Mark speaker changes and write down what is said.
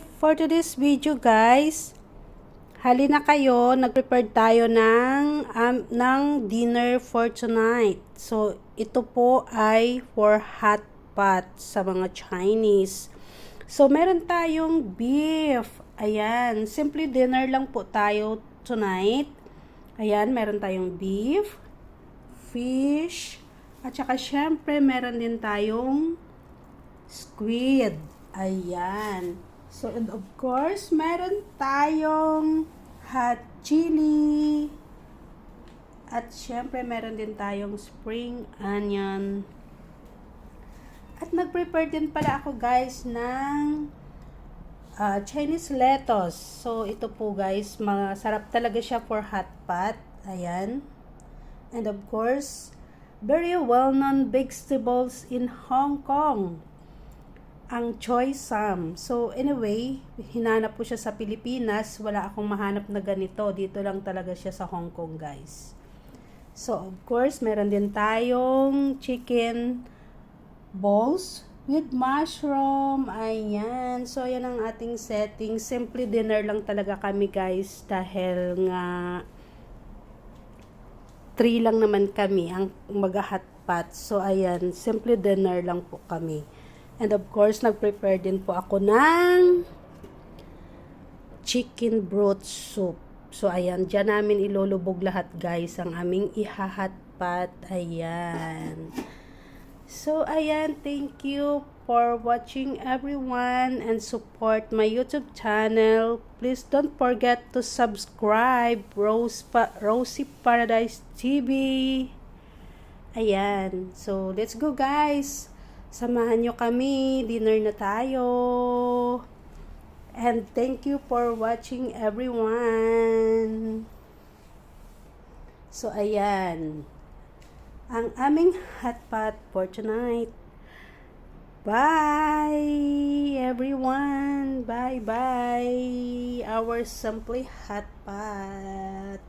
Speaker 1: For today's video guys, halina kayo, nag-prepare tayo ng dinner for tonight. So, ito po ay for hot pot sa mga Chinese. So, meron tayong beef. Ayan, simple dinner lang po tayo tonight. Ayan, meron tayong beef, fish, at saka syempre meron din tayong squid. Ayan. So, and of course, meron tayong hot chili. At syempre, meron din tayong spring onion. At nag-prepare din pala ako guys ng Chinese lettuce. So, ito po guys, masarap talaga siya for hot pot. Ayan. And of course, very well-known vegetables in Hong Kong, ang choy sam. So, anyway, hinanap ko siya sa Pilipinas. Wala akong mahanap na ganito. Dito lang talaga siya sa Hong Kong, guys. So, of course, meron din tayong chicken balls with mushroom. Ayan. So, ayan ang ating setting. Simple dinner lang talaga kami, guys. Dahil nga 3 lang naman kami ang mag-hotpot. So, ayan. Simple dinner lang po kami. And of course, nag-prepare din po ako ng chicken broth soup. So, ayan. Diyan namin ilulubog lahat, guys, ang aming ihahatpat. Ayan. So, ayan. Thank you for watching, everyone, and support my YouTube channel. Please don't forget to subscribe, Rosie Paradise TV. Ayan. So, let's go, guys. Samahan nyo kami, dinner na tayo. And thank you for watching, everyone. So, ayan. Ang aming hotpot for tonight. Bye, everyone. Bye-bye. Our simply hotpot.